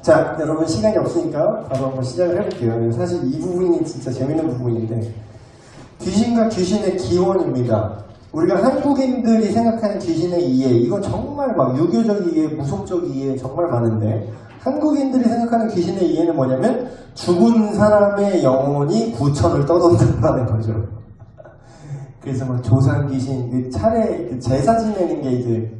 자, 여러분 시간이 없으니까 바로 한번 시작을 해볼게요. 사실 이 부분이 진짜 재밌는 부분인데, 귀신과 귀신의 기원입니다. 우리가 한국인들이 생각하는 귀신의 이해, 이건 정말 막 유교적 이해, 무속적 이해 정말 많은데, 한국인들이 생각하는 귀신의 이해는 뭐냐면 죽은 사람의 영혼이 구천을 떠돈다는 거죠. 그래서 막 조상 귀신, 그 차례 제사 지내는 게 이제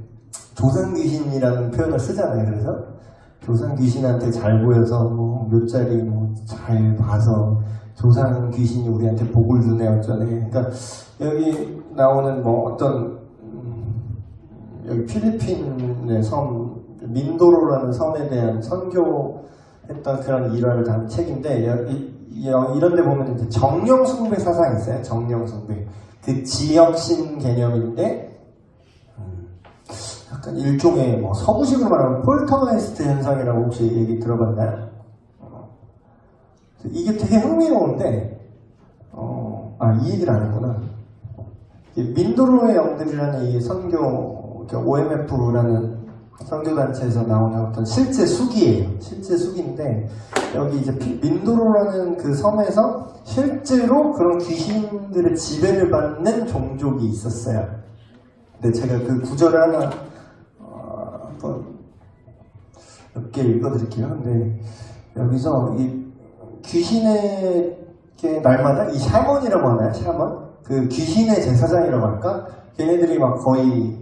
조상 귀신이라는 표현을 쓰잖아요. 그래서 조상 귀신한테 잘 보여서 뭐 몇 자리 뭐 잘 봐서 조상 귀신이 우리한테 복을 주네 어쩌네. 그러니까 여기 나오는 뭐 어떤 여기 필리핀의 섬 민도로라는 섬에 대한 선교했던 그런 일화를 담은 책인데, 이런 데 보면 이제 정령숭배 사상이 있어요. 정령숭배. 그 지역신 개념인데, 약간 일종의 뭐 서구식으로 말하면 폴터가이스트 현상이라고 혹시 얘기 들어봤나요? 이게 되게 흥미로운데, 이 얘기를 안 했구나. 민도로의 영들이라는 이 선교, OMF라는 선교단체에서 나오는 어떤 실제 수기예요. 실제 수기인데, 여기 이제 민도로라는 그 섬에서 실제로 그런 귀신들의 지배를 받는 종족이 있었어요. 근데 제가 그 구절을 하나 한번 몇 개 읽어드릴게요. 근데 여기서 이 귀신의 날마다 이 샤먼이라고 하나요? 샤먼? 그 귀신의 제사장이라고 할까? 걔네들이 막 거의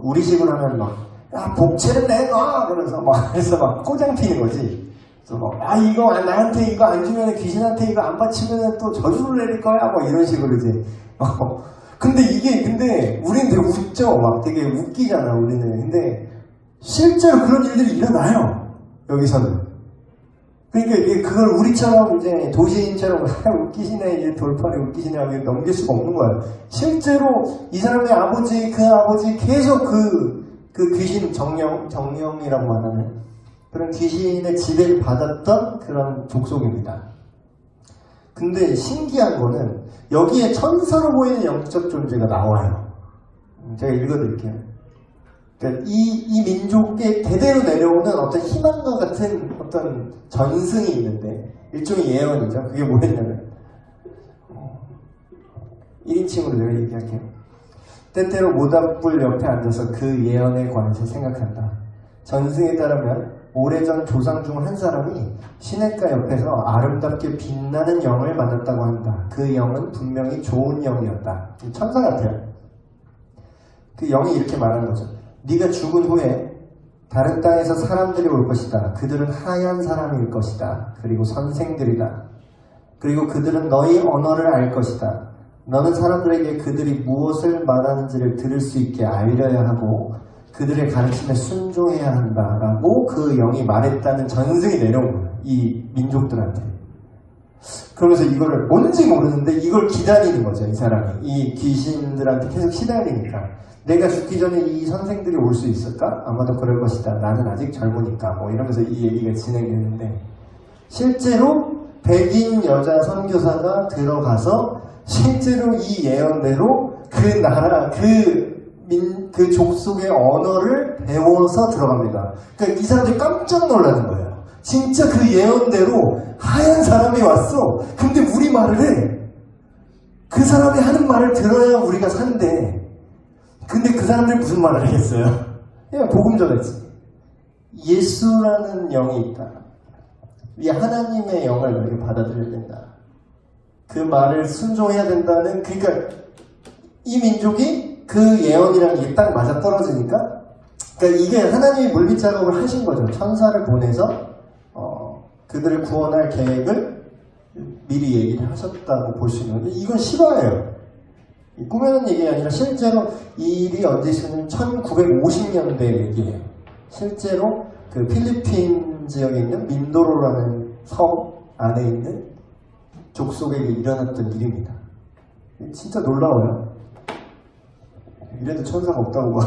우리식으로 하면 막 야, 복채를 내놔! 그러면서 막, 그래서 막 꼬장 피는 거지. 그래서 막, 이거, 나한테 이거 안 주면 귀신한테 이거 안 바치면 또 저주를 내릴 거야? 뭐 이런 식으로 이제. 근데 우리는 되게 웃죠? 막 되게 웃기잖아, 우리는. 근데 실제로 그런 일들이 일어나요. 여기서는. 그러니까 이게 그걸 우리처럼 이제 도시인처럼 웃기시네, 이제 돌판에 웃기시네 하고 넘길 수가 없는 거예요. 실제로 이 사람의 아버지, 그 아버지 계속 그 귀신 정령이라고 하는 그런 귀신의 지배를 받았던 그런 족속입니다. 근데 신기한 거는 여기에 천사로 보이는 영적 존재가 나와요. 제가 읽어드릴게요. 그러니까 이 민족에 대대로 내려오는 어떤 희망과 같은 어떤 전승이 있는데, 일종의 예언이죠. 그게 뭐였냐면 1인칭으로 제가 얘기할게요. 때때로 모닥불 옆에 앉아서 그 예언에 관해서 생각한다. 전승에 따르면 오래전 조상 중 한 사람이 시냇가 옆에서 아름답게 빛나는 영을 만났다고 한다. 그 영은 분명히 좋은 영이었다. 천사 같아요. 그 영이 이렇게 말하는 거죠. 네가 죽은 후에 다른 땅에서 사람들이 올 것이다. 그들은 하얀 사람일 것이다. 그리고 선생들이다. 그리고 그들은 너희 언어를 알 것이다. 너는 사람들에게 그들이 무엇을 말하는지를 들을 수 있게 알려야 하고 그들의 가르침에 순종해야 한다라고 그 영이 말했다는 전승이 내려온 거예요. 이 민족들한테. 그러면서 이거를 뭔지 모르는데 이걸 기다리는 거죠. 이 사람이. 이 귀신들한테 계속 시달리니까. 내가 죽기 전에 이 선생들이 올 수 있을까? 아마도 그럴 것이다. 나는 아직 젊으니까. 뭐 이러면서 이 얘기가 진행되는데, 실제로 백인 여자 선교사가 들어가서 실제로 이 예언대로 그 나라, 그 족속의 언어를 배워서 들어갑니다. 그러니까 이 사람들이 깜짝 놀라는 거예요. 진짜 그 예언대로 하얀 사람이 왔어. 근데 우리 말을 해. 그 사람이 하는 말을 들어야 우리가 산대. 근데 그 사람들이 무슨 말을 하겠어요? 그냥 복음 전했지. 예수라는 영이 있다. 이 하나님의 영을 너희가 받아들여야 된다. 그 말을 순종해야 된다는, 그러니까 이 민족이 그 예언이랑 이게 딱 맞아 떨어지니까, 그러니까 이게 하나님이 물밑 작업을 하신 거죠. 천사를 보내서 그들을 구원할 계획을 미리 얘기를 하셨다고 볼 수 있는데, 이건 실화예요. 꾸며낸 얘기가 아니라 실제로 이 일이 언제 있었냐면 1950년대 얘기예요. 실제로 그 필리핀 지역에 있는 민도로라는 섬 안에 있는 족속에게 일어났던 일입니다. 진짜 놀라워요. 이래도 천사가 없다고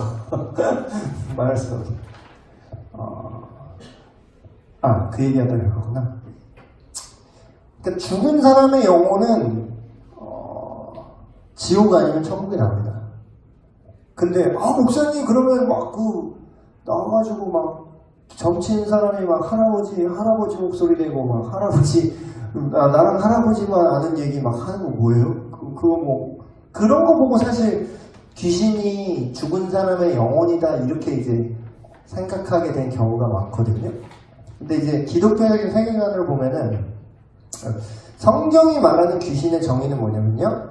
말할 수 없어. 그 얘기하다가 그거구나. 그러니까 죽은 사람의 영혼은 지옥 아니면 천국에 나옵니다. 근데 목사님 그러면 막 나와가지고 막 점친 사람이 막 할아버지 목소리 내고 막 나랑 할아버지만 아는 얘기 막 하는 거 뭐예요? 그거 뭐 그런 거 보고 사실 귀신이 죽은 사람의 영혼이다 이렇게 이제 생각하게 된 경우가 많거든요. 근데 이제 기독교적인 세계관을 보면은 성경이 말하는 귀신의 정의는 뭐냐면요,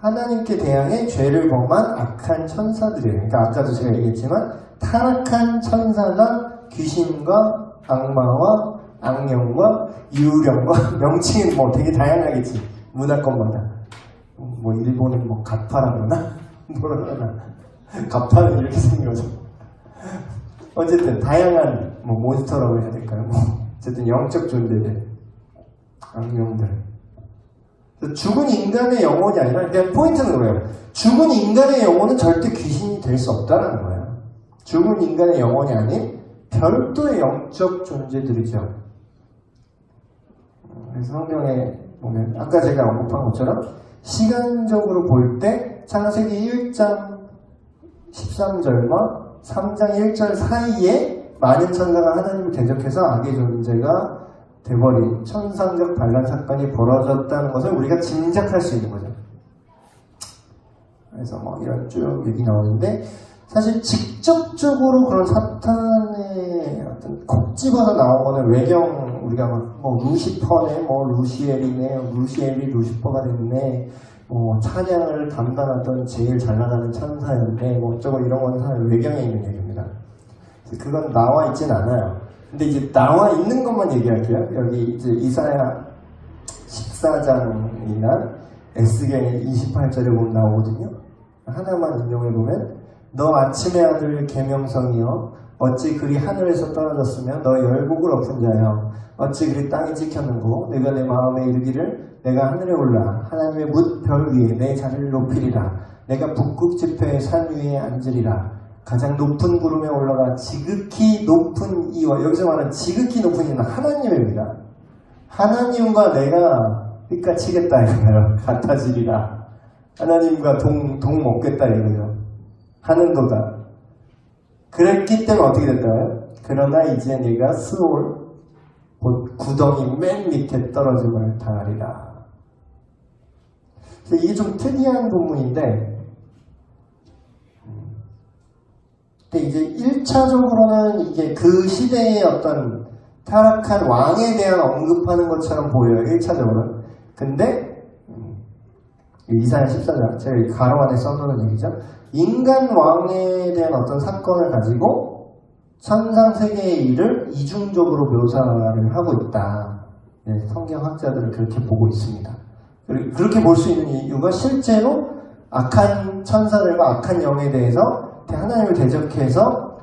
하나님께 대항해 죄를 범한 악한 천사들이에요. 그러니까 아까도 제가 얘기했지만 타락한 천사가 귀신과 악마와 악령과 유령과 명칭은 뭐 되게 다양하겠지. 문화권마다 뭐 일본은 뭐 가파라 그러나 뭐라 그러나 가파는 이렇게 생겨서 어쨌든 다양한 뭐 몬스터라고 해야 될까요? 뭐 어쨌든 영적 존재들, 악령들. 죽은 인간의 영혼이 아니라 그냥 포인트는 그래요. 죽은 인간의 영혼은 절대 귀신이 될 수 없다는 거예요. 죽은 인간의 영혼이 아닌 별도의 영적 존재들이죠. 그래서 성경에 보면 아까 제가 언급한 것처럼 시간적으로 볼 때 창세기 1장 13절과 3장 1절 사이에 많은 천사가 하나님을 대적해서 악의 존재가 돼버린 천상적 반란 사건이 벌어졌다는 것을 우리가 짐작할 수 있는 거죠. 그래서 뭐 이런 쭉 얘기 나오는데 사실 직접적으로 그런 사탄의 어떤 콕 집어서 나오거나 외경 우리가 뭐 루시퍼네, 뭐 루시엘이네, 루시엘이 루시퍼가 됐네, 뭐 찬양을 담당하던 제일 잘 나가는 천사였네, 뭐 어쩌고 이런 거는 사실 외경에 있는 얘기입니다. 그건 나와 있진 않아요. 근데 이제 나와 있는 것만 얘기할게요. 여기 이제 이사야 14장이나 에스겔 28절에 보면 나오거든요. 하나만 인용해보면 너 아침의 아들 계명성이여 어찌 그리 하늘에서 떨어졌으며 너의 열국을 엎은 자여 어찌 그리 땅이 지켰는고 내가 내 마음에 이르기를 내가 하늘에 올라 하나님의 뭇별 위에 내 자리를 높이리라 내가 북극 지표의 산 위에 앉으리라 가장 높은 구름에 올라가 지극히 높은 이와 여기서 말하는 지극히 높은 이는 하나님입니다. 하나님과 내가 삐까치겠다 이거예요. 같아지리라. 하나님과 동 먹겠다 이거죠. 하는도다. 그랬기 때문에 어떻게 됐다고요? 그러나 이제 네가 스올 구덩이 맨 밑에 떨어짐을 당하리라. 이게 좀 특이한 부분인데 근데 이제 1차적으로는 이게 그 시대의 어떤 타락한 왕에 대한 언급하는 것처럼 보여요. 1차적으로는. 근데 이사야 14장 제가 가로 안에 써놓은 얘기죠. 인간 왕에 대한 어떤 사건을 가지고 천상세계의 일을 이중적으로 묘사를 하고 있다. 네, 성경학자들은 그렇게 보고 있습니다. 그렇게 볼 수 있는 이유가 실제로 악한 천사들과 악한 영에 대해서 하나님을 대적해서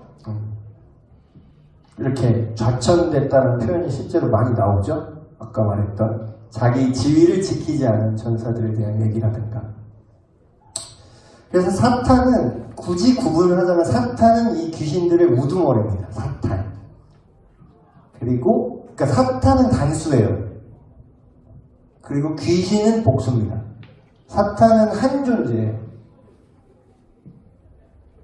이렇게 좌천됐다는 표현이 실제로 많이 나오죠. 아까 말했던 자기 지위를 지키지 않은 천사들에 대한 얘기라든가. 그래서 사탄은 굳이 구분을 하자면 사탄은 이 귀신들의 우두머리입니다. 사탄. 그리고 그러니까 사탄은 단수예요. 그리고 귀신은 복수입니다. 사탄은 한 존재예요.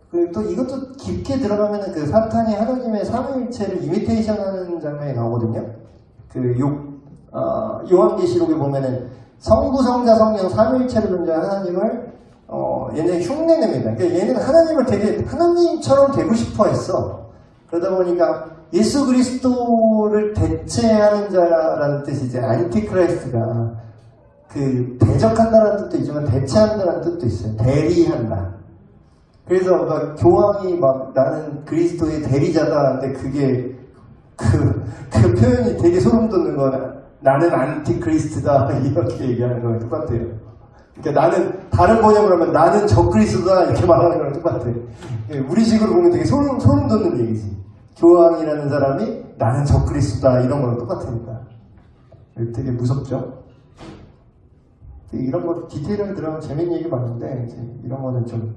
그리고 또 이것도 깊게 들어가면 그 사탄이 하나님의 삼위일체를 이미테이션 하는 장면이 나오거든요. 그 요한계시록에 보면은 성부, 성자, 성령 삼위일체로 존재한 하나님을 얘네 흉내냅니다. 그러니까 얘는 하나님을 되게 하나님처럼 되고 싶어 했어. 그러다 보니까 예수 그리스도를 대체하는 자라는 뜻이 이제 안티크라이스트가 그 대적한다는 뜻도 있지만 대체한다는 뜻도 있어요. 대리한다. 그래서 막 교황이 막 나는 그리스도의 대리자다 하는데 그게 그 표현이 되게 소름 돋는 거야. 나는 안티크리스트다 이렇게 얘기하는 거랑 똑같아요. 그러니까 나는 다른 번역을 하면 나는 적그리스도다 이렇게 말하는 거랑 똑같아요. 우리식으로 보면 되게 소름 돋는 얘기지. 교황이라는 사람이 나는 적그리스도다 이런 거랑 똑같으니까 되게 무섭죠. 이런 거 디테일하게 들어가면 재밌는 얘기 많은데 이제 이런 거는 좀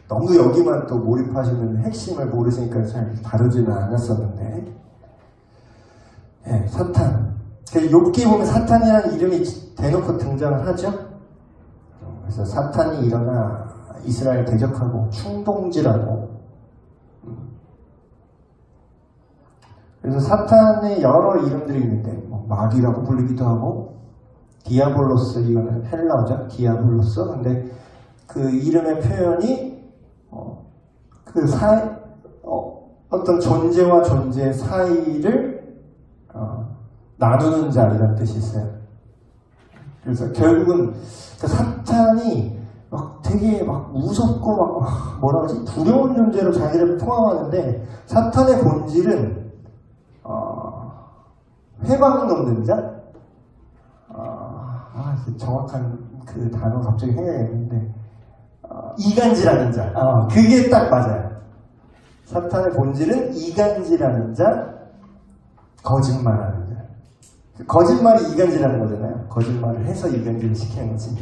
너무 여기만 또 몰입하시는 핵심을 모르시니까 잘 다루지는 않았었는데 네, 사탄. 욥기에 보면 사탄이라는 이름이 대놓고 등장을 하죠. 그래서 사탄이 일어나 이스라엘 대적하고 충동질하고 그래서 사탄의 여러 이름들이 있는데 뭐 마귀라고 불리기도 하고 디아볼로스, 이거는 헬라어죠. 디아볼로스. 근데 그 이름의 표현이 어떤 존재와 존재 사이를 나누는 자 이런 뜻이 있어요. 그래서 결국은 사탄이 막 되게 막 무섭고 막 뭐라 그러지? 두려운 존재로 자기를 포함하는데 사탄의 본질은 회방 놓는 자? 정확한 그 단어 갑자기 생각이 안 나는데 이간질하는 자. 그게 딱 맞아요. 사탄의 본질은 이간질하는 자, 거짓말하는 자. 거짓말이 이간질하는 거잖아요. 거짓말을 해서 이간질을 시키는 거지.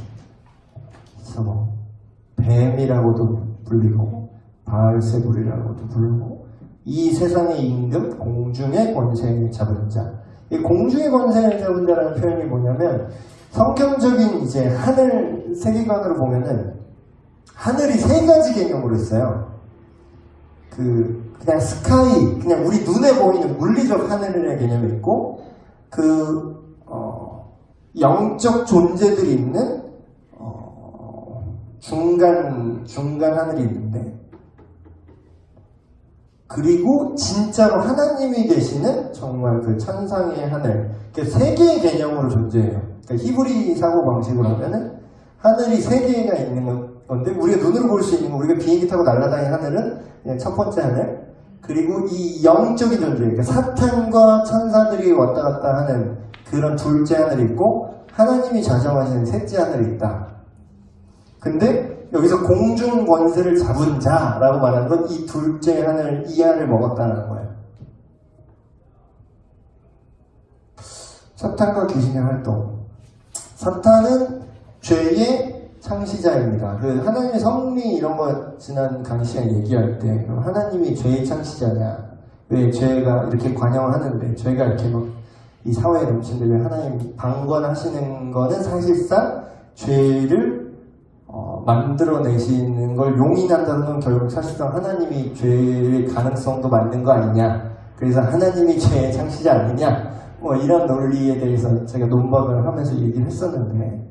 그래서 뭐 뱀이라고도 불리고 바알세불이라고도 부르고 이 세상의 임금, 공중의 권세를 잡은 자. 이 공중의 권세를 잡은 자라는 표현이 뭐냐면 성경적인 이제 하늘 세계관으로 보면은 하늘이 세 가지 개념으로 있어요. 그냥 스카이, 그냥 우리 눈에 보이는 물리적 하늘의 개념이 있고, 영적 존재들이 있는, 중간 하늘이 있는데, 그리고 진짜로 하나님이 계시는 정말 그 천상의 하늘, 세 개의 개념으로 존재해요. 그러니까 히브리 사고 방식으로 하면은 하늘이 세 개가 있는 건데 우리가 눈으로 볼 수 있는 거, 우리가 비행기 타고 날아다니는 하늘은 그냥 첫 번째 하늘, 그리고 이 영적인 존재, 그러니까 사탄과 천사들이 왔다 갔다 하는 그런 둘째 하늘이 있고 하나님이 좌정하시는 셋째 하늘이 있다. 근데 여기서 공중 권세를 잡은 자라고 말하는 건 이 둘째 하늘, 이 하늘을 먹었다는 거예요. 사탄과 귀신의 활동. 사탄은 죄의 창시자입니다. 그 하나님의 섭리 이런 거 지난 강의 시간에 얘기할 때 하나님이 죄의 창시자냐, 왜 죄가 이렇게 관영을 하는데 죄가 이렇게 막 이 사회에 넘치는데 왜 하나님 방관하시는 거는 사실상 죄를 만들어내시는 걸 용인한다는 건 결국 사실상 하나님이 죄의 가능성도 만든 거 아니냐, 그래서 하나님이 죄의 창시자 아니냐, 뭐 이런 논리에 대해서 제가 논박을 하면서 얘기를 했었는데,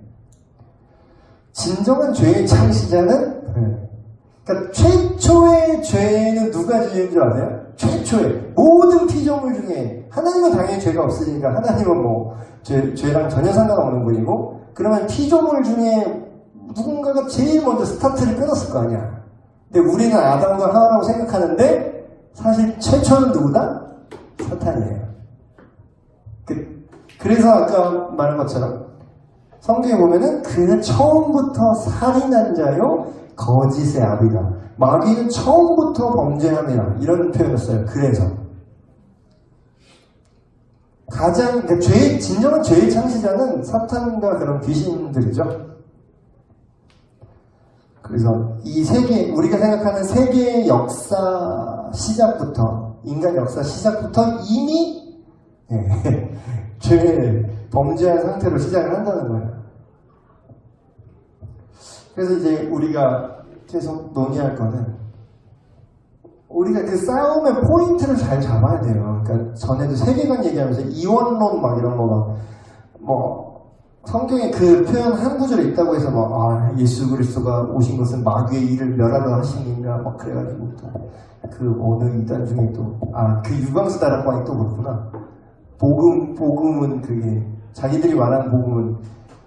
진정한 죄의 창시자는 그러니까 최초의 죄는 누가 지은 줄 아세요? 최초의 모든 피조물 중에 하나님은 당연히 죄가 없으니까 하나님은 뭐 죄랑 전혀 상관없는 분이고, 그러면 피조물 중에 누군가가 제일 먼저 스타트를 끊었을 거 아니야. 근데 우리는 아담과 하와라고 생각하는데 사실 최초는 누구다? 사탄이에요. 그래서 아까 말한 것처럼 성경에 보면은 그는 처음부터 살인한 자요 거짓의 아비다. 마귀는 처음부터 범죄함이라 이런 표현을 써요. 그래서 가장 진정한 죄의 창시자는 사탄과 그런 귀신들이죠. 그래서 이 세계, 우리가 생각하는 세계의 역사 시작부터, 인간 역사 시작부터 이미 죄를 범죄한 상태로 시작을 한다는 거예요. 그래서 이제 우리가 계속 논의할 거는 우리가 그 싸움의 포인트를 잘 잡아야 돼요. 그러니까 전에도 세계관 얘기하면서 이원론 막 이런 거 뭐 성경에 그 표현 한 구절에 있다고 해서 예수 그리스도가 오신 것은 마귀의 일을 멸하려 하심이라 막 그래가지고 또 그 어느 이단 중에 또 그 유광수 다락방이 또 그렇구나. 복음은 그게 자기들이 말하는 복음은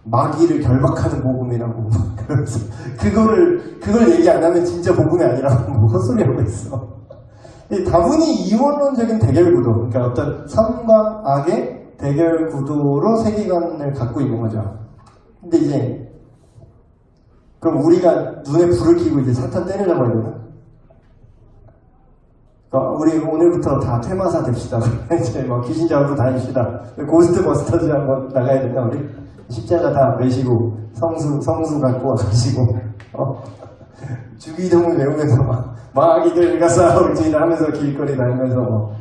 마귀를 결박하는 복음이라고 그래서 그걸 얘기 안 하면 진짜 복음이 아니라고 뭐 헛소리하고 있어. 다분히 이원론적인 대결 구도, 그러니까 어떤 선과 악의 대결 구도로 세계관을 갖고 있는 거죠. 근데 이제 그럼 우리가 눈에 불을 켜고 이제 사탄 때리려고 하려나? 우리 오늘부터 다 퇴마사 됩시다. 이제 뭐 귀신 잡으러 다닙시다. 고스트버스터즈 한번 나가야 된다. 우리 십자가 다 메시고 성수 갖고 가시고 주기도문 외우면서 마귀들과 싸울지를 하면서 길거리 다니면서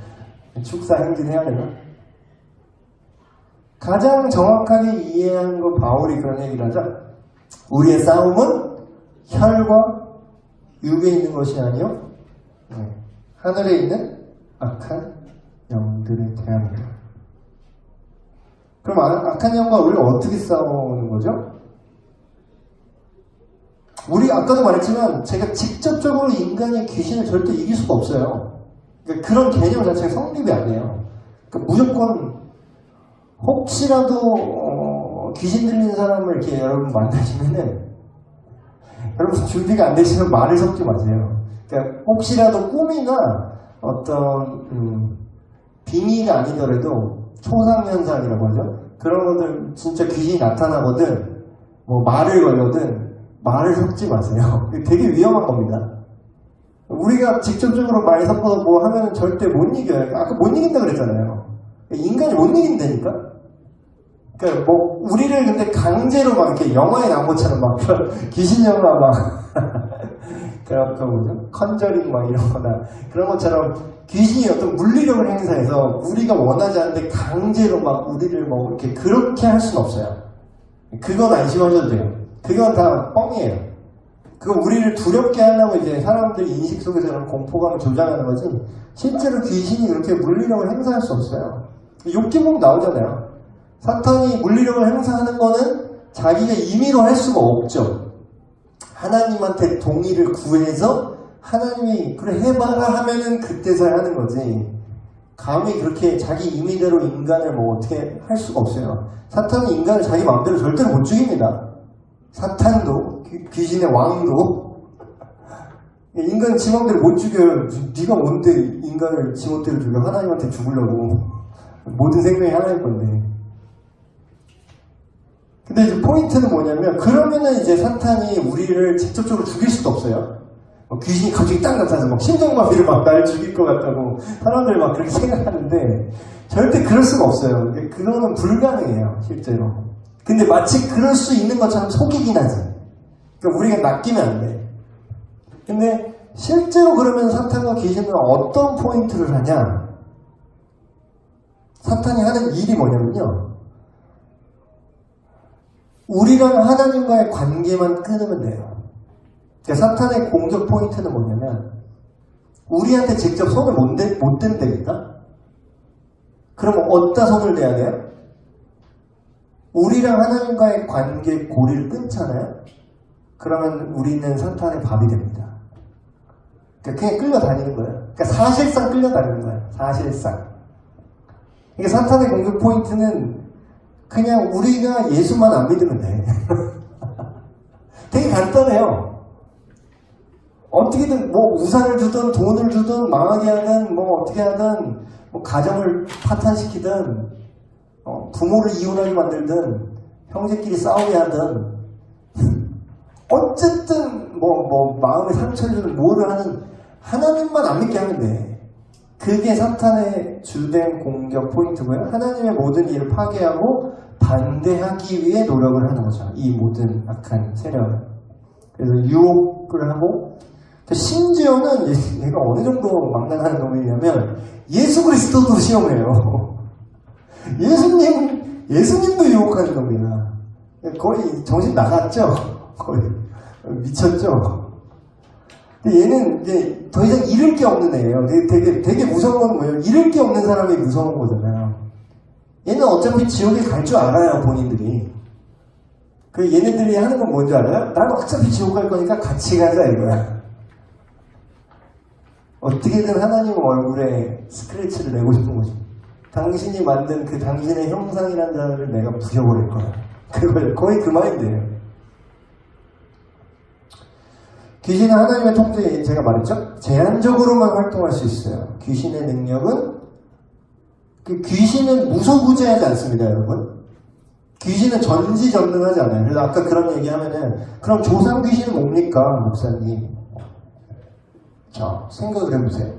축사 행진해야 되나? 가장 정확하게 이해한 건 바울이 그런 얘기를 하죠. 우리의 싸움은 혈과 육에 있는 것이 아니요 하늘에 있는 악한 영들에 대합니다. 그럼 악한 영과 우리가 어떻게 싸우는 거죠? 우리 아까도 말했지만 제가 직접적으로 인간의 귀신을 절대 이길 수가 없어요. 그러니까 그런 개념 자체가 성립이 안 돼요. 그러니까 무조건 혹시라도 귀신 들리는 사람을 이렇게 여러분 만나시면은 여러분 준비가 안 되시면 말을 섞지 마세요. 그러니까 혹시라도 꿈이나 어떤 빙의가 아니더라도 초상현상이라고 하죠. 그런 것들 진짜 귀신이 나타나거든 뭐 말을 걸거든 말을 섞지 마세요. 되게 위험한 겁니다. 우리가 직접적으로 말 섞어서 뭐 하면 절대 못 이겨요. 아까 못 이긴다 그랬잖아요. 인간이 못 이긴다니까? 그러니까 뭐 우리를 근데 강제로 막 이렇게 영화에 나온 것처럼 막 귀신 영화 막 그런 거 뭐죠? 컨저링 막 이런 거나 그런 것처럼 귀신이 어떤 물리력을 행사해서 우리가 원하지 않는데 강제로 막 우리를 뭐 이렇게 그렇게 할 수는 없어요. 그건 안심하셔도 돼요. 그건 다 뻥이에요. 그거 우리를 두렵게 하려고 이제 사람들 인식 속에서 그런 공포감을 조장하는 거지 실제로 귀신이 그렇게 물리력을 행사할 수 없어요. 욥기 보면 나오잖아요. 사탄이 물리력을 행사하는 거는 자기가 임의로 할 수가 없죠. 하나님한테 동의를 구해서 하나님이 그래 해봐라 하면은 그때서야 하는 거지. 감히 그렇게 자기 임의대로 인간을 뭐 어떻게 할 수가 없어요. 사탄은 인간을 자기 마음대로 절대로 못 죽입니다. 사탄도 귀신의 왕도 인간 지 맘대로 못 죽여요. 네가 뭔데 인간을 지 맘대로 죽여. 하나님한테 죽으려고. 모든 생명이 하나일 건데. 근데 이제 포인트는 뭐냐면 그러면은 이제 사탄이 우리를 직접적으로 죽일 수도 없어요. 귀신이 갑자기 딱 나타나서 막 심장마비를 막 날 죽일 것 같다고 사람들 막 그렇게 생각하는데 절대 그럴 수가 없어요. 그거는 불가능해요 실제로. 근데 마치 그럴 수 있는 것처럼 속이긴 하지. 그러니까 우리가 낚이면 안 돼. 근데 실제로 그러면 사탄과 귀신은 어떤 포인트를 하냐? 사탄이 하는 일이 뭐냐면요. 우리랑 하나님과의 관계만 끊으면 돼요. 그러니까 사탄의 공격 포인트는 뭐냐면 우리한테 직접 손을 못 댄다니까? 그럼 어디다 손을 대야 돼요? 우리랑 하나님과의 관계 고리를 끊잖아요? 그러면 우리는 사탄의 밥이 됩니다. 그러니까 그냥 끌려다니는 거예요. 그러니까 사실상 끌려다니는 거예요. 사실상. 그러니까 사탄의 공격 포인트는 그냥 우리가 예수만 안 믿으면 돼. 되게 간단해요. 어떻게든 뭐 우산을 주든 돈을 주든 망하게 하든 뭐 어떻게 하든 뭐 가정을 파탄시키든 부모를 이혼하게 만들든 형제끼리 싸우게 하든 어쨌든 뭐 마음에 상처를 주는 뭐를 하는 하나님만 안 믿게 하면 돼. 그게 사탄의 주된 공격 포인트고요. 하나님의 모든 일을 파괴하고 반대하기 위해 노력을 하는 거죠. 이 모든 악한 세력을. 그래서 유혹을 하고 심지어는 얘가 어느 정도 망나는 놈이냐면 예수 그리스도도 시험해요. 예수님도 유혹하는 놈이야. 거의 정신 나갔죠? 거의 미쳤죠? 근데 얘는 이제 더 이상 잃을 게 없는 애예요. 되게 무서운 건 뭐예요? 잃을 게 없는 사람이 무서운 거잖아요. 얘는 어차피 지옥에 갈 줄 알아요, 본인들이. 그 얘네들이 하는 건 뭔지 알아요? 난 어차피 지옥 갈 거니까 같이 가자 이거야. 어떻게든 하나님 얼굴에 스크래치를 내고 싶은 거죠. 당신이 만든 그 당신의 형상이라는 자를 내가 부셔버릴 거야. 그걸 거의 그 마인드예요. 귀신은 하나님의 통제에 제가 말했죠? 제한적으로만 활동할 수 있어요. 귀신의 능력은 귀신은 무소부재하지 않습니다, 여러분. 귀신은 전지전능하지 않아요. 그래서 아까 그런 얘기하면은 그럼 조상 귀신은 뭡니까, 목사님? 자, 생각을 해보세요.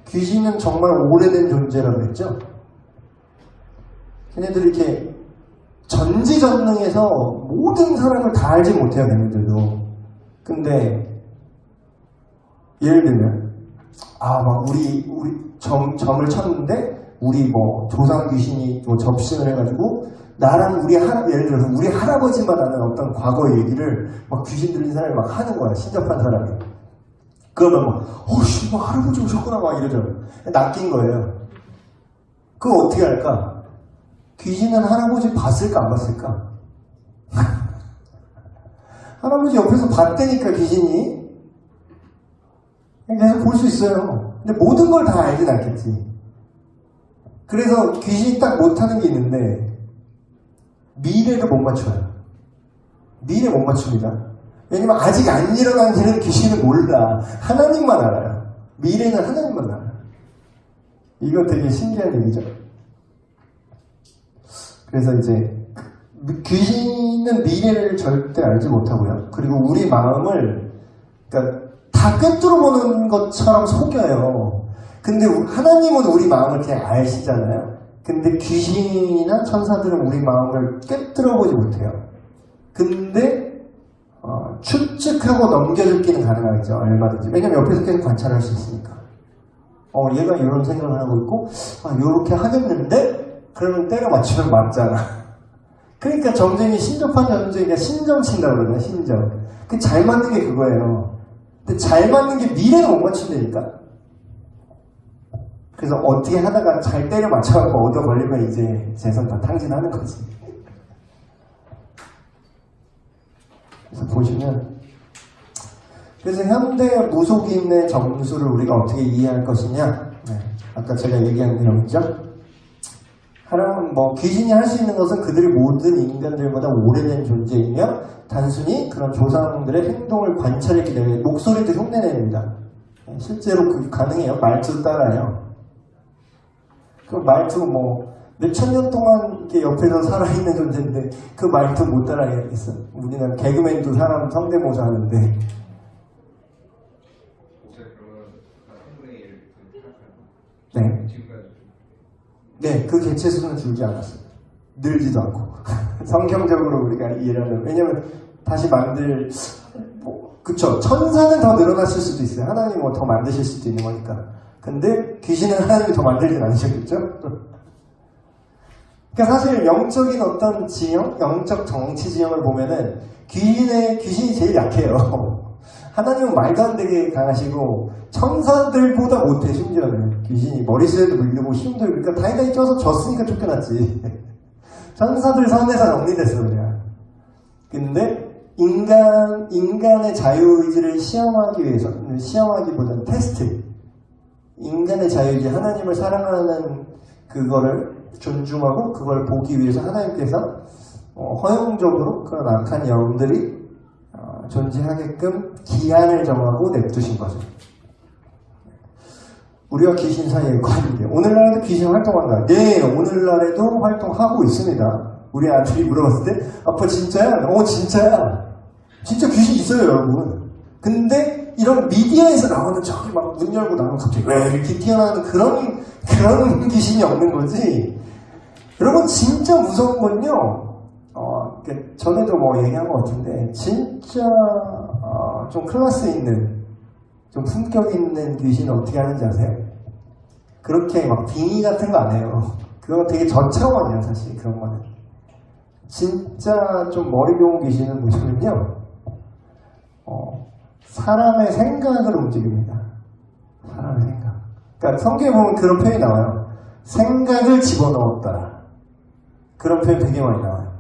귀신은 정말 오래된 존재라고 했죠? 걔네들이 이렇게 전지전능해서 모든 사람을 다 알지 못해요, 걔네들도. 근데 예를 들면 막 우리 점을 쳤는데 우리 뭐 조상 귀신이 뭐 접신을 해가지고 나랑 예를 들어서 우리 할아버지만 아는 어떤 과거 얘기를 막 귀신 들린 사람이 막 하는 거야. 신접한 사람이. 그러면 막 할아버지 오셨구나 막 이러죠. 낚인 거예요. 그거 어떻게 할까? 귀신은 할아버지 봤을까 안 봤을까? 할아버지 옆에서 봤다니까 귀신이. 계속 볼 수 있어요. 근데 모든 걸 다 알진 않겠지. 그래서 귀신이 딱 못하는 게 있는데 미래를 못 맞춰요. 미래 못 맞춥니다. 왜냐면 아직 안 일어난 일은 귀신은 몰라. 하나님만 알아요. 미래는 하나님만 알아요. 이거 되게 신기한 얘기죠. 그래서 이제 귀신은 미래를 절대 알지 못하고요. 그리고 우리 마음을 그러니까 다 꿰뚫어보는 것처럼 속여요. 근데 하나님은 우리 마음을 그냥 아시잖아요. 근데 귀신이나 천사들은 우리 마음을 꿰뚫어보지 못해요. 근데 추측하고 넘겨줄기는 가능하겠죠. 얼마든지. 왜냐면 옆에서 계속 관찰할 수 있으니까. 얘가 이런 생각을 하고 있고 이렇게 하겠는데? 그러면 때려 맞추면 맞잖아. 그러니까 전쟁이 신접한 전쟁이니까 신정 친다고 그러잖아요. 신정. 잘 맞는 게 그거예요. 근데 잘 맞는 게 미래는 못 맞춘다니까. 그래서 어떻게 하다가 잘 때려 맞춰갖고 얻어 걸리면 이제 재산 다 탕진하는 거지. 그래서 보시면 그래서 현대 무속인의 점수를 우리가 어떻게 이해할 것이냐. 아까 제가 얘기한 내용이죠. 귀신이 할 수 있는 것은 그들이 모든 인간들보다 오래된 존재이며 단순히 그런 조상들의 행동을 관찰했기 때문에 목소리도 흉내냅니다. 실제로 그게 가능해요. 말투도 따라요. 그 말투 몇천 년 동안 이렇게 옆에서 살아있는 존재인데 그 말투 못 따라하겠어. 우리는 개그맨도 사람 성대모사 하는데. 네. 네, 그 개체수는 줄지 않았어요. 늘지도 않고. 성경적으로 우리가 이해를 하면. 왜냐면 다시 그쵸. 천사는 더 늘어났을 수도 있어요. 하나님은 더 만드실 수도 있는 거니까. 근데 귀신은 하나님이 더 만들진 않으셨겠죠? 그러니까 사실 영적인 어떤 지형, 영적 정치 지형을 보면은 귀신이 제일 약해요. 하나님은 말도 안 되게 강하시고 천사들보다 못해. 심지어는 귀신이 머리수에도 물리고 힘도 그러니까 다이다이 쪄서 졌으니까 쫓겨났지. 천사들 선에서 정리됐어 그냥. 근데 인간의 자유의지를 시험하기보다는 테스트. 인간의 자유의지, 하나님을 사랑하는 그거를 존중하고 그걸 보기 위해서 하나님께서 허용적으로 그런 악한 영들이 존재하게끔 기한을 정하고 냅두신 거죠. 우리와 귀신 사이의 관계. 오늘날에도 귀신 활동한다. 네, 오늘날에도 활동하고 있습니다. 우리 아들이 물어봤을 때 아빠 진짜야? 진짜야. 진짜 귀신 있어요 여러분. 근데 이런 미디어에서 나오는 저기 막 문 열고 나오면 갑자기 왜 이렇게 튀어나오는 그런 귀신이 없는 거지. 여러분 진짜 무서운 건요. 전에도 얘기한 것 같은데 진짜 좀 클래스 있는 좀 품격 있는 귀신은 어떻게 하는지 아세요? 그렇게 막 빙의 같은 거 안 해요. 그거 되게 저차원이야 사실 그런 거는. 진짜 좀 머리 좋은 귀신은 뭐냐면요. 사람의 생각을 움직입니다. 사람의 생각. 그러니까 성경에 보면 그런 표현이 나와요. 생각을 집어넣었더라. 그런 표현 되게 많이 나와요.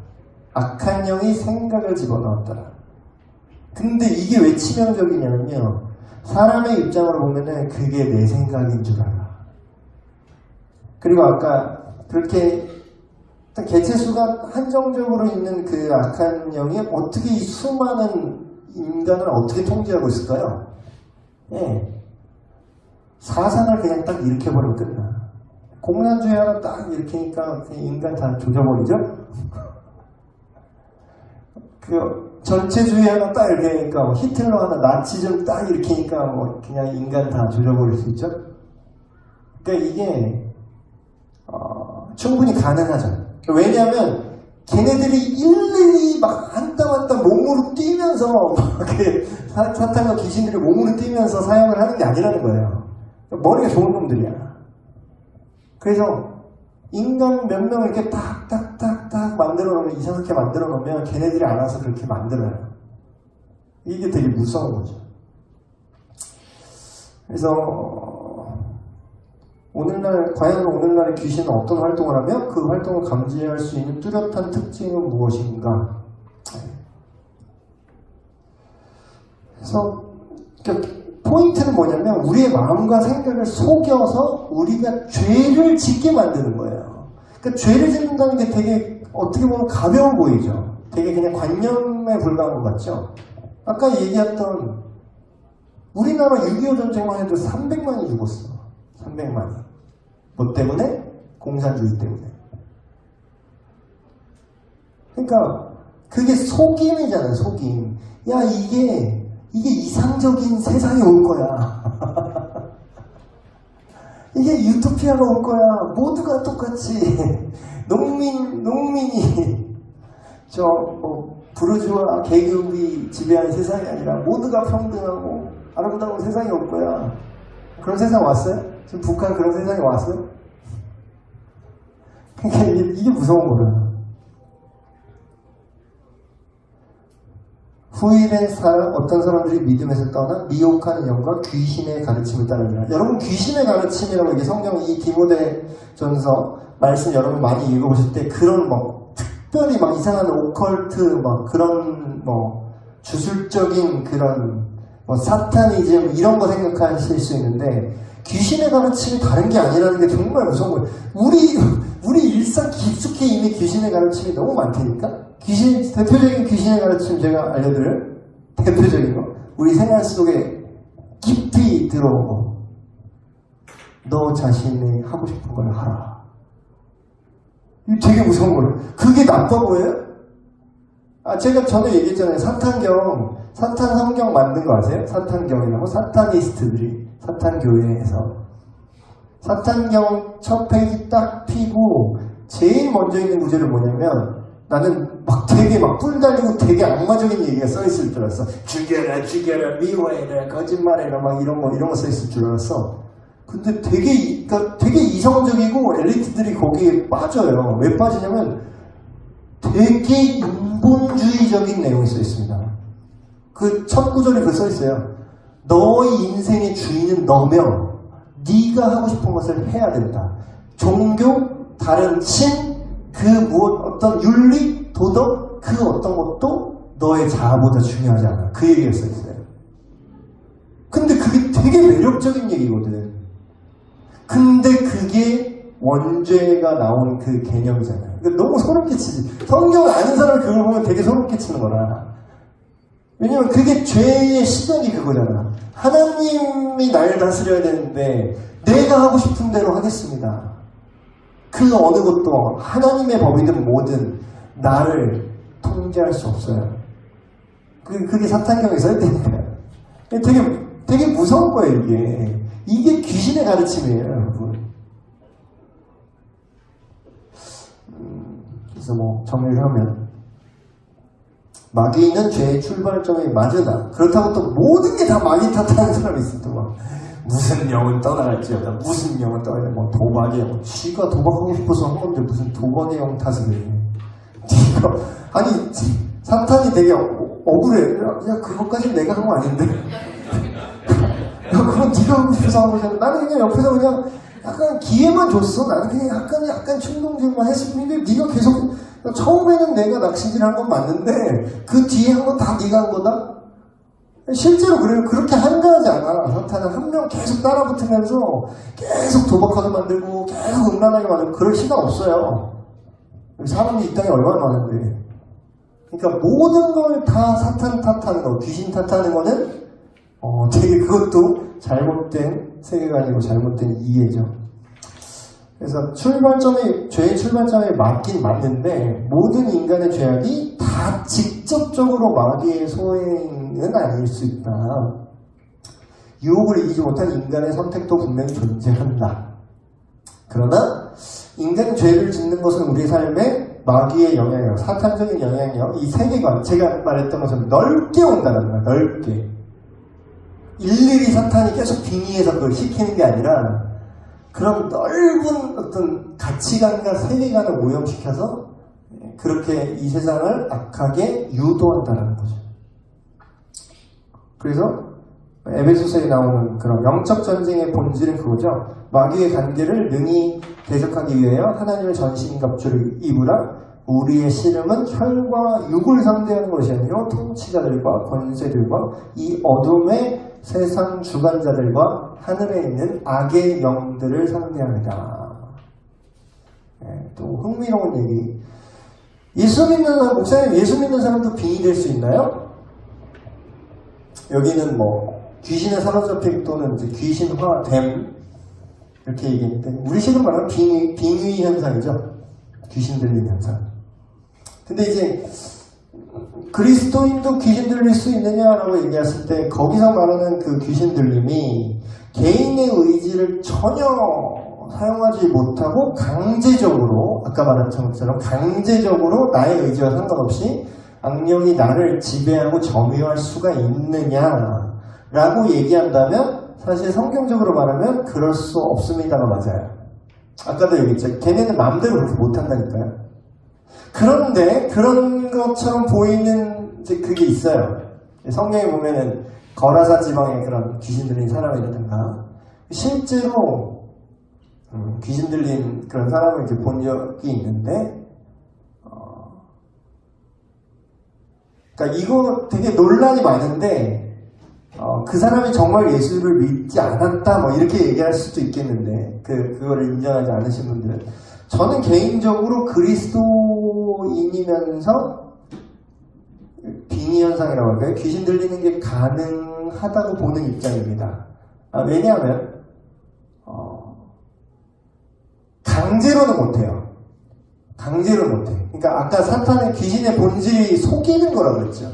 악한 영이 생각을 집어넣었더라. 근데 이게 왜 치명적이냐면요. 사람의 입장으로 보면은 그게 내 생각인 줄 알아. 그리고 아까 그렇게 개체수가 한정적으로 있는 그 악한 영이 어떻게 이 수많은 인간을 어떻게 통제하고 있을까요? 예. 사상을 그냥 딱 일으켜버리면 끝나. 공산주의 하나 딱 일으키니까 인간 다 조져버리죠? 전체주의 하나 딱 일으키니까 히틀러 하나 나치즘 딱 일으키니까 그냥 인간 다 조져버릴 수 있죠? 그러니까 이게 충분히 가능하죠. 왜냐하면 걔네들이 일일이 막 한 땀 한 땀 몸으로 뛰면서 사탄과 귀신들이 몸으로 뛰면서 사용을 하는 게 아니라는 거예요. 머리가 좋은 놈들이야. 그래서 인간 몇 명을 이렇게 딱딱딱딱 만들어 놓으면, 이상하게 만들어 놓으면 걔네들이 알아서 그렇게 만들어요. 이게 되게 무서운 거죠. 그래서 과연 오늘날의 귀신은 어떤 활동을 하며 그 활동을 감지할 수 있는 뚜렷한 특징은 무엇인가? 그래서 포인트는 뭐냐면 우리의 마음과 생각을 속여서 우리가 죄를 짓게 만드는 거예요. 그러니까 죄를 짓는다는 게 되게 어떻게 보면 가벼워 보이죠. 되게 그냥 관념에 불과한 것 같죠. 아까 얘기했던 우리나라 6.25 전쟁만 해도 300만이 죽었어. 300만이. 뭐 때문에? 공산주의 때문에. 그러니까 그게 속임이잖아요. 속임. 야 이게 이상적인 세상이 올 거야. 이게 유토피아가 올 거야. 모두가 똑같이 농민이 부르주아 계급이 지배하는 세상이 아니라 모두가 평등하고 아름다운 세상이 올 거야. 그런 세상 왔어요? 지금 북한 그런 세상이 왔어요? 그러니까 이게 무서운 거야. 후일에 어떤 사람들이 믿음에서 떠나 미혹하는 영과 귀신의 가르침을 따르느라. 여러분 귀신의 가르침이라고 이게 성경 이 디모데전서 말씀 여러분 많이 읽어보실 때 그런 특별히 이상한 오컬트 그런 주술적인 그런 사타니즘 이런 거 생각하실 수 있는데 귀신의 가르침이 다른 게 아니라는 게 정말 무서운 거예요. 우리 일상 깊숙이 이미 귀신의 가르침이 너무 많다니까. 대표적인 귀신의 가르침 제가 알려드릴 대표적인 거 우리 생활 속에 깊이 들어오고 너 자신이 하고 싶은 걸 하라. 이거 되게 무서운 거예요. 그게 나빠 보여요? 제가 전에 얘기했잖아요. 사탄 성경 만든 거 아세요? 사탄경이라고 사타니스트들이 사탄교회에서 사탄경 첫 페이지 딱 피고 제일 먼저 있는 구절이 뭐냐면 나는 되게 뿔 달리고 되게 악마적인 얘기가 써있을 줄 알았어. 죽여라 미워해라 거짓말해라 이런 거 써있을 줄 알았어. 근데 되게 이성적이고 엘리트들이 거기에 빠져요. 왜 빠지냐면 되게 인본주의적인 내용이 써있습니다. 그 첫 구절에 써있어요. 너의 인생의 주인은 너며 네가 하고 싶은 것을 해야 된다. 종교, 다른 신, 어떤 윤리, 도덕, 그 어떤 것도 너의 자아보다 중요하지 않아. 그 얘기가 써있어요. 근데 그게 되게 매력적인 얘기거든. 근데 그게 원죄가 나온 그 개념이잖아요. 너무 소름 끼치지. 성경을 아는 사람이 그걸 보면 되게 소름 끼치는 거라. 왜냐면 그게 죄의 시작이 그거잖아. 하나님이 날 다스려야 되는데 내가 하고 싶은 대로 하겠습니다. 그 어느 것도 하나님의 법이든 뭐든 나를 통제할 수 없어요. 그게 사탄경에 써있다니까요. 되게 무서운 거예요, 이게. 이게 귀신의 가르침이에요, 여러분. 그래서 정리를 하면 마귀는 죄의 출발점이 맞으나 그렇다고 또 모든 게 다 마귀 탓하는 사람이 있어. 또 무슨 영은 떠나갈지어다. 무슨 영은 떠나야 도박의 영. 쥐가 도박하고 싶어서 한 건데 무슨 도박의 영 탓을 해. 아니 사탄이 되게 억울해. 야 그것까지는 내가 한 거 아닌데. 야 그건 네가 하고 싶어서 한 거잖아. 나는 그냥 옆에서 그냥 약간 기회만 줬어. 나는 그냥 약간 충동질만 했을 뿐인데 네가 계속 처음에는 내가 낚시질한 건 맞는데 그 뒤에 한 건 다 네가 한 거다? 실제로 그렇게 한가하지 않아. 사탄은 한 명 계속 따라붙으면서 계속 도박하게 만들고 계속 음란하게 만들고 그럴 시간 없어요. 사람이 이 땅에 얼마나 많은데. 그러니까 모든 걸 다 사탄 탓하는 거, 귀신 탓하는 거는 되게 그것도 잘못된 세계관이고 잘못된 이해죠. 그래서 죄의 출발점에 맞긴 맞는데 모든 인간의 죄악이 다 직접적으로 마귀의 소행은 아닐 수 있다. 유혹을 이기지 못한 인간의 선택도 분명히 존재한다. 그러나 인간은 죄를 짓는 것은 우리 삶에 마귀의 영향력, 사탄적인 영향력, 이 세계관, 제가 말했던 것처럼 넓게 온다는 거야. 넓게. 일일이 사탄이 계속 빙의해서 그걸 시키는 게 아니라 그런 넓은 어떤 가치관과 세계관을 오염시켜서 그렇게 이 세상을 악하게 유도한다는 거죠. 그래서 에베소서에 나오는 그런 영적 전쟁의 본질은 그거죠. 마귀의 관계를 능히 대적하기 위하여 하나님의 전신갑주를 입으라. 우리의 씨름은 혈과 육을 상대하는 것이 아니라 통치자들과 권세들과 이 어둠의 세상 주관자들과 하늘에 있는 악의 영들을 상대합니다. 또 흥미로운 얘기. 예수 믿는 사람, 목사님 예수 믿는 사람도 빙의 될 수 있나요? 여기는 뭐 귀신에 사로잡힌 또는 이제 귀신화됨 이렇게 얘기했는데 우리 식으로 말하면 빙의 현상이죠. 귀신 들리는 현상. 근데 이제 그리스도인도 귀신 들릴 수 있느냐라고 얘기했을 때 거기서 말하는 그 귀신 들림이 개인의 의지를 전혀 사용하지 못하고 강제적으로 아까 말한 것처럼 강제적으로 나의 의지와 상관없이 악령이 나를 지배하고 점유할 수가 있느냐라고 얘기한다면 사실 성경적으로 말하면 그럴 수 없습니다가 맞아요. 아까도 얘기했죠. 걔네는 마음대로 그렇게 못한다니까요. 그런데 그런 것처럼 보이는 이제 그게 있어요. 성경에 보면은 거라사 지방에 그런 귀신 들린 사람이라든가 실제로 귀신 들린 그런 사람을 이렇게 본 적이 있는데 그러니까 이거 되게 논란이 많은데 그 사람이 정말 예수를 믿지 않았다 뭐 이렇게 얘기할 수도 있겠는데 그거를 인정하지 않으신 분들은 저는 개인적으로 그리스도인이면서 빙의 현상이라고 할까요? 귀신 들리는 게 가능하다고 보는 입장입니다. 왜냐하면 강제로는 못해요. 강제로 못해. 그러니까 아까 사탄의 귀신의 본질이 속이는 거라고 그랬죠.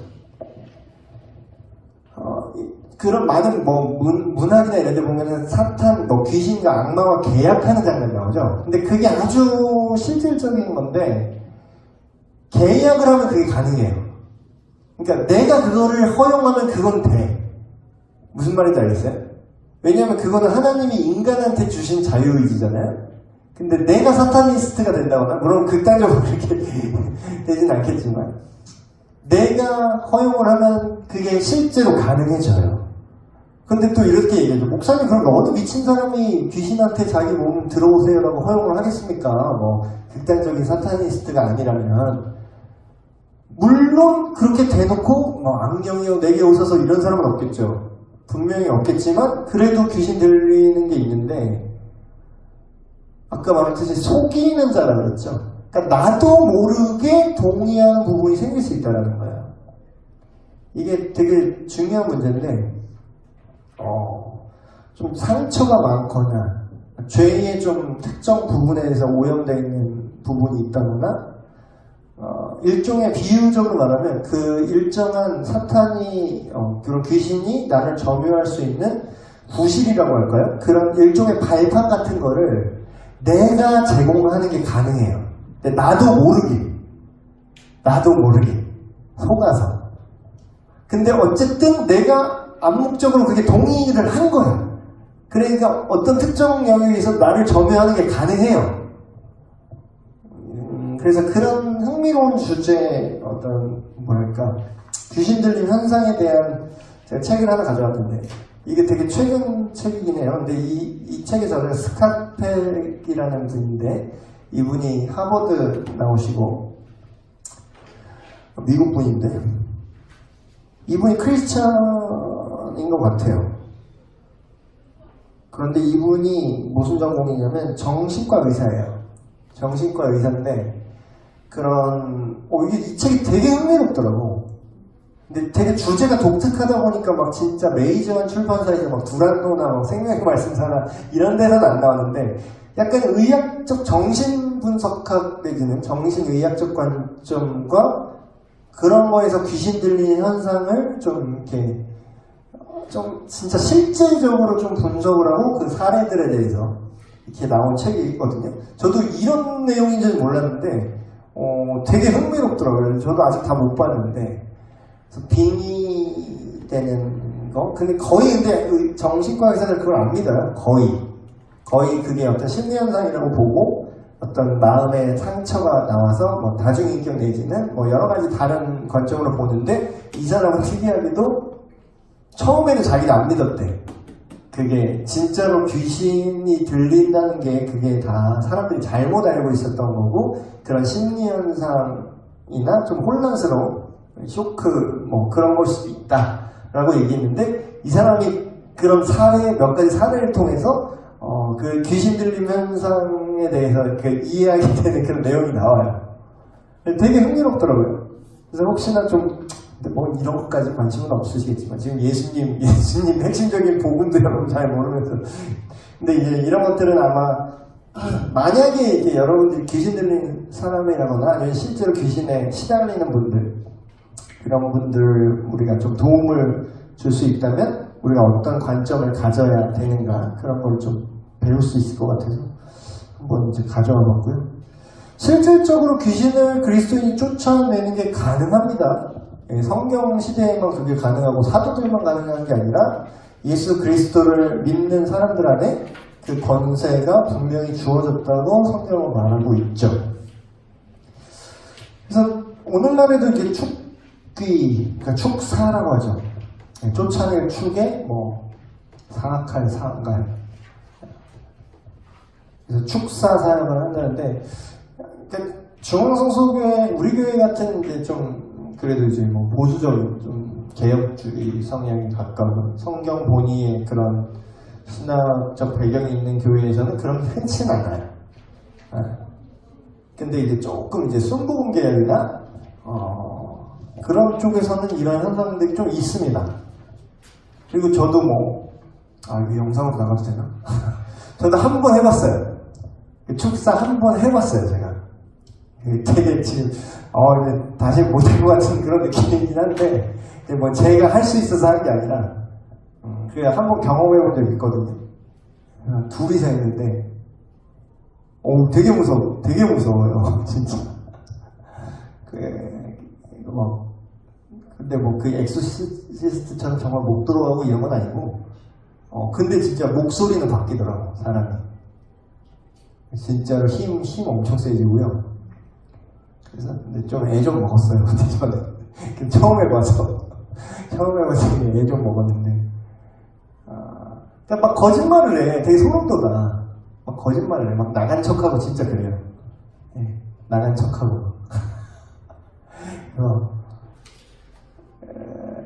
그런 많은 뭐 문학이나 이런 데 보면은 사탄, 뭐 귀신과 악마와 계약하는 장면이 나오죠. 근데 그게 아주 실질적인 건데 계약을 하면 그게 가능해요. 그러니까 내가 그거를 허용하면 그건 돼. 무슨 말인지 알겠어요? 왜냐하면 그거는 하나님이 인간한테 주신 자유의지잖아요. 근데 내가 사타니스트가 된다거나 물론 극단적으로 그렇게 되진 않겠지만 내가 허용을 하면 그게 실제로 가능해져요. 근데 또 이렇게 얘기해줘. 목사님 그럼 어느 미친 사람이 귀신한테 자기 몸 들어오세요라고 허용을 하겠습니까? 뭐 극단적인 사타니스트가 아니라면 물론 그렇게 대놓고 뭐 안경이요 내게 오셔서 이런 사람은 없겠죠. 분명히 없겠지만 그래도 귀신 들리는 게 있는데 아까 말했듯이 속이는 자라고 그랬죠. 그러니까 나도 모르게 동의하는 부분이 생길 수 있다는 거예요. 이게 되게 중요한 문제인데 좀 상처가 많거나 죄의 좀 특정 부분에 대해서 오염되어 있는 부분이 있다거나 일종의 비유적으로 말하면 그 일정한 사탄이 그런 귀신이 나를 점유할 수 있는 부실이라고 할까요? 그런 일종의 발판 같은 거를 내가 제공하는 게 가능해요. 근데 나도 모르게 속아서. 근데 어쨌든 내가 암묵적으로 그게 동의를 한 거야. 그러니까 어떤 특정 영역에서 나를 점유하는 게 가능해요. 그래서 그런 흥미로운 주제의 어떤 뭐랄까 귀신 들림 현상에 대한 제가 책을 하나 가져왔는데 이게 되게 최근 책이긴 해요. 근데 이 책의 저자가 스캇펠이라는 분인데 이분이 하버드 나오시고 미국 분인데 이분이 크리스찬인 것 같아요. 그런데 이분이 무슨 전공이냐면 정신과 의사예요. 정신과 의사인데 이 책이 되게 흥미롭더라고. 근데 되게 주제가 독특하다 보니까 막 진짜 메이저한 출판사에서 막 두란노나 막 생명의 말씀사나 이런 데는 안 나왔는데 약간 의학적 정신분석학 내지는 정신의학적 관점과 그런 거에서 귀신 들리는 현상을 좀 이렇게 좀 진짜 실질적으로 좀 분석을 하고 그 사례들에 대해서 이렇게 나온 책이 있거든요. 저도 이런 내용인지는 몰랐는데 되게 흥미롭더라고요. 저도 아직 다 못 봤는데 빙의 되는 거. 근데 정신과 의사들 그걸 안 믿어요. 거의 그게 어떤 심리현상이라고 보고 어떤 마음의 상처가 나와서 뭐 다중인격 내지는 뭐 여러 가지 다른 관점으로 보는데 이 사람은 특이하게도 처음에는 자기도 안 믿었대. 그게 진짜로 귀신이 들린다는 게 그게 다 사람들이 잘못 알고 있었던 거고, 그런 심리현상이나 좀 혼란스러운 쇼크 뭐 그런 걸 수도 있다라고 얘기했는데, 이 사람이 그런 몇 가지 사례를 통해서 그 귀신 들림 현상에 대해서 이해하게 되는 그런 내용이 나와요. 되게 흥미롭더라고요. 그래서 혹시나 좀 뭐 이런 것까지 관심은 없으시겠지만, 지금 예수님 핵심적인 복음도 여러분 잘 모르면서, 근데 이제 이런 것들은 아마 만약에 이제 여러분들이 귀신 들린 사람이라거나 아니면 실제로 귀신에 시달리는 분들, 그런 분들 우리가 좀 도움을 줄 수 있다면 우리가 어떤 관점을 가져야 되는가, 그런 걸 좀 배울 수 있을 것 같아서 한번 이제 가져와 봤고요. 실질적으로 귀신을 그리스도인이 쫓아내는 게 가능합니다. 성경 시대에만 그게 가능하고 사도들만 가능한 게 아니라 예수 그리스도를 믿는 사람들 안에 그 권세가 분명히 주어졌다고 성경은 말하고 있죠. 그래서 오늘날에도 이게 그러니까 축사라고 하죠. 쫓아낼 축에 뭐 사악할 사악갈. 그래서 축사 사역을 한다는데, 그러니까 중앙성소교회, 우리 교회 같은 이제 좀 그래도 이제 뭐 보수적인 좀 개혁주의 성향이 가까운 성경 본위의 그런 신학적 배경이 있는 교회에서는 그런 게 흔치는 않아요. 근데 이제 조금 이제 순복음 계열이나 그런 쪽에서는 이런 현상들이 좀 있습니다. 그리고 저도 뭐 이 영상으로 나가도 되나? 저도 한 번 해봤어요. 축사 한 번 해봤어요, 제가. 되게 지금 이제 다시 못할 것 같은 그런 느낌이긴 한데, 뭐 제가 할 수 있어서 한 게 아니라 그냥 한 번 경험해 본 적이 있거든요. 둘이서 했는데 되게 무서워요. 진짜. 근데 뭐 그 엑소시스트처럼 정말 목 들어가고 이런 건 아니고, 근데 진짜 목소리는 바뀌더라고, 사람이. 진짜로 힘 엄청 세지고요. 그래서 근데 좀 애 좀 먹었어요, 그때 저는. 처음 해봐서 애 좀 먹었는데, 그러니까 막 거짓말을 해. 되게 소름 돋아. 막 거짓말을 해. 막 나간 척하고 진짜 그래요. 네, 나간 척하고.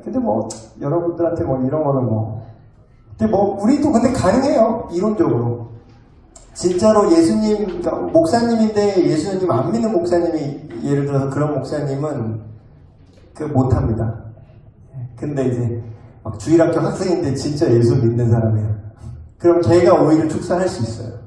근데 뭐 여러분들한테 뭐 이런 거는 근데 뭐 우리도 근데 가능해요, 이론적으로. 진짜로 예수님, 그러니까 목사님인데 예수님 안 믿는 목사님이, 예를 들어서 그런 목사님은 못합니다. 근데 이제 막 주일학교 학생인데 진짜 예수 믿는 사람이에요. 그럼 걔가 오히려 축사할 수 있어요.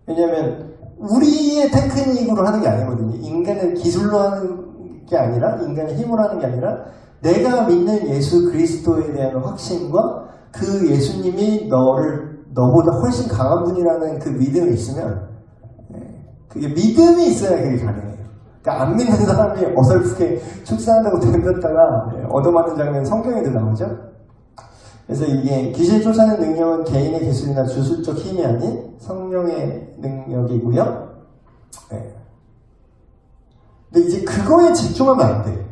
왜냐면 우리의 테크닉으로 하는 게 아니거든요. 인간은 기술로 하는 게 아니라, 인간의 힘으로 하는 게 아니라, 내가 믿는 예수 그리스도에 대한 확신과 그 예수님이 너보다 훨씬 강한 분이라는 그 믿음이 있으면, 그게 믿음이 있어야 그게 가능해요. 그러니까 안 믿는 사람이 어설프게 축사한다고 덤볐다가 얻어맞는 장면 성경에도 나오죠. 그래서 이게 귀신 쫓아내는 능력은 개인의 기술이나 주술적 힘이 아닌 성령의 능력이고요. 근데 이제 그거에 집중하면 안 돼.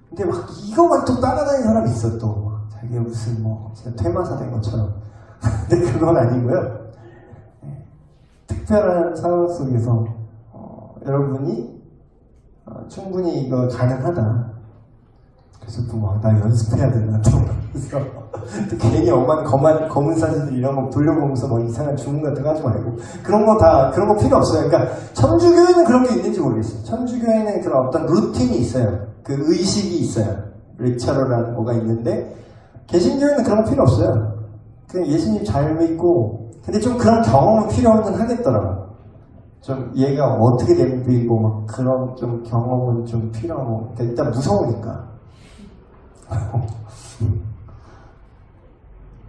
근데 막 이거만 또 따라다니는 사람이 있어, 또. 자기가 무슨 진짜 퇴마사 된 것처럼. 근데 그건 아니고요. 특별한 상황 속에서 여러분이 충분히 이거 가능하다. 그래서 또 나 연습해야 된다. 그래서 또 괜히 엄마는 검은 사진들 이런 거 돌려보면서 이상한 주문 같은 거 하지 말고, 그런 거 필요 없어요. 그러니까 천주교회는 그런 게 있는지 모르겠어요. 천주교회는 그런 어떤 루틴이 있어요. 그 의식이 있어요. 리처럴한 뭐가 있는데, 개신교회는 그런 거 필요 없어요. 그냥 예수님 잘 믿고, 근데 좀 그런 경험은 필요는 하겠더라고. 좀 얘가 어떻게 됨비고 그런 좀 경험은 좀 필요하고. 그러니까 일단 무서우니까.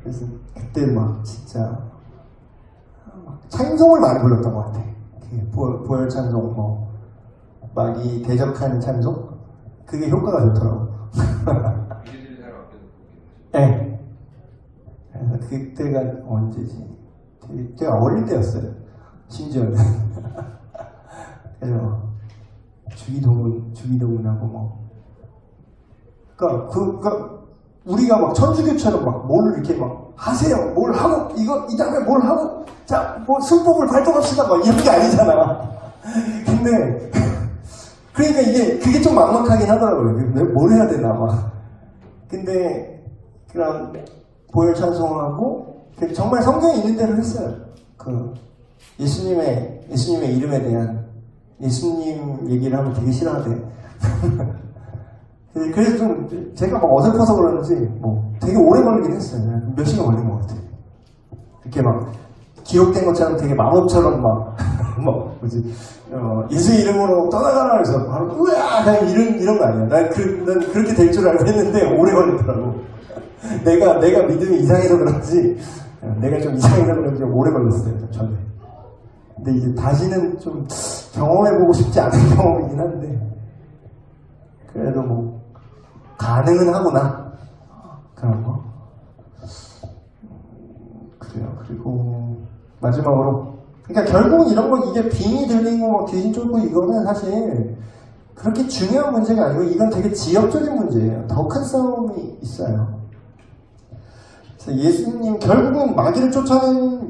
그래서 그때 진짜 찬송을 많이 불렀던 것 같아. 보혈 찬송, 이 대적하는 찬송, 그게 효과가 좋더라고. 네. 그래서 그때가 언제지? 되게 어릴 때였어요. 심지어는. 그래서 주기도문하고 그러니까 우리가 막 천주교처럼 막 뭘 이렇게 막 하세요, 뭘 하고 이거 이 다음에 뭘 하고 자 뭐 술법을 발동합시다 막 이런 게 아니잖아. 근데 그러니까 이게 그게 좀 막막하긴 하더라고요. 뭘 해야 되나 막. 근데 그런 보혈 찬송하고 정말 성경에 있는 대로 했어요. 그 예수님의 이름에 대한 예수님 얘기를 하면 되게 싫어하대. 그래서 좀 제가 막 어설퍼서 그런지 뭐 되게 오래 걸리긴 했어요. 몇 시간 걸린 것 같아요. 이렇게 막 기록된 것처럼 되게 마법처럼 막 뭐지 예수 이름으로 떠나가라 해서 바로 우야 그냥 이런 거 아니야. 난 그렇게 될 줄 알고 했는데 오래 걸리더라고. 내가 믿음이 이상해서 그런지 내가 좀 이상해서 그런지 오래 걸렸어요. 저는. 근데 이제 다시는 좀 경험해보고 싶지 않은 경험이긴 한데 그래도 뭐 가능은 하구나 그런 거. 그래요. 그리고 마지막으로 그러니까 결국은 이런 거 이게 빙이 들리고 뭐 귀신 쫓고 이거는 사실 그렇게 중요한 문제가 아니고 이건 되게 지역적인 문제예요. 더 큰 싸움이 있어요. 그래서 예수님 결국은 마귀를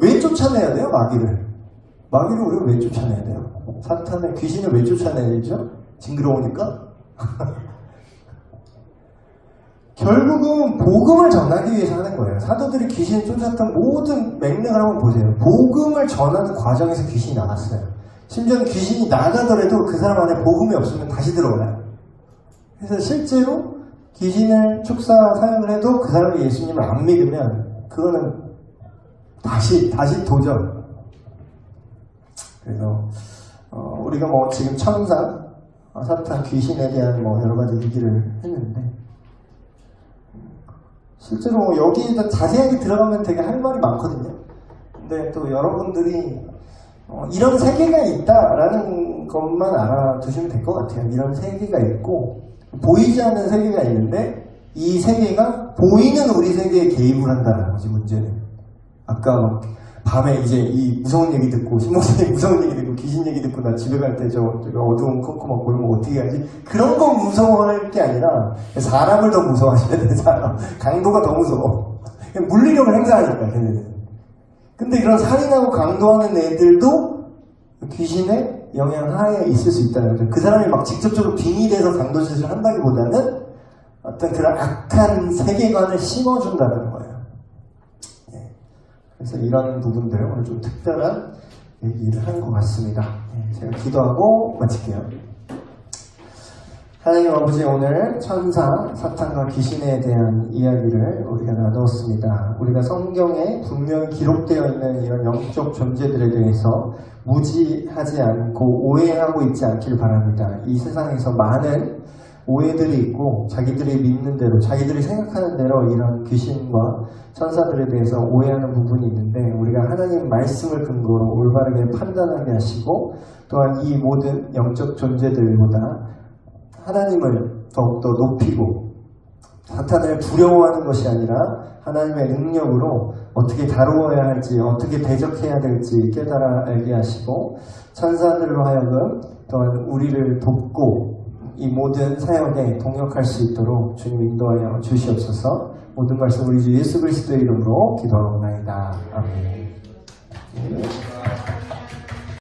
왜 쫓아내야 돼요? 마귀를 우리가 왜 쫓아내야 돼요? 사탄의 귀신을 왜 쫓아내야 되죠? 징그러우니까? 결국은 복음을 전하기 위해서 하는 거예요. 사도들이 귀신을 쫓았던 모든 맥락을 한번 보세요. 복음을 전하는 과정에서 귀신이 나갔어요. 심지어 귀신이 나가더라도 그 사람 안에 복음이 없으면 다시 들어와요. 그래서 실제로 귀신을 축사 사용을 해도 그 사람이 예수님을 안 믿으면 그거는 다시 도전. 그래서 우리가 뭐 지금 천사, 사탄, 귀신에 대한 뭐 여러 가지 얘기를 했는데 실제로 여기 자세하게 들어가면 되게 할 말이 많거든요. 근데 또 여러분들이 이런 세계가 있다라는 것만 알아두시면 될 것 같아요. 이런 세계가 있고 보이지 않는 세계가 있는데 이 세계가 보이는 우리 세계에 개입을 한다는 거지 문제는. 아까 막 밤에 이제 이 무서운 얘기 듣고 신목사님 무서운 얘기 듣고 귀신 얘기 듣고 나 집에 갈 때 저 어두운 컴컴한 골목 어떻게 하지? 그런 거 무서워할 게 아니라 사람을 더 무서워하셔야 돼. 사람 강도가 더 무서워. 물리력을 행사하니까 걔네는. 근데 이런 살인하고 강도하는 애들도 귀신의 영향 하에 있을 수 있다는 거죠. 그 사람이 막 직접적으로 빙의 돼서 강도짓을 한다기보다는 어떤 그런 악한 세계관을 심어준다는 거예요. 그래서 이런 부분들 오늘 좀 특별한 얘기를 한 것 같습니다. 제가 기도하고 마칠게요. 하나님 아버지, 오늘 천사, 사탄과 귀신에 대한 이야기를 우리가 나누었습니다. 우리가 성경에 분명히 기록되어 있는 이런 영적 존재들에 대해서 무지하지 않고 오해하고 있지 않길 바랍니다. 이 세상에서 많은 오해들이 있고 자기들이 믿는 대로, 자기들이 생각하는 대로 이런 귀신과 천사들에 대해서 오해하는 부분이 있는데 우리가 하나님 말씀을 근거로 올바르게 판단하게 하시고 또한 이 모든 영적 존재들보다 하나님을 더욱더 높이고 사탄을 두려워하는 것이 아니라 하나님의 능력으로 어떻게 다루어야 할지 어떻게 대적해야 될지 깨달아 알게 하시고 천사들로 하여금 또한 우리를 돕고 이 모든 사역에 동역할 수 있도록 주님 인도하여 주시옵소서. 모든 말씀 우리 주 예수 그리스도의 이름으로 기도하옵나이다. 아멘.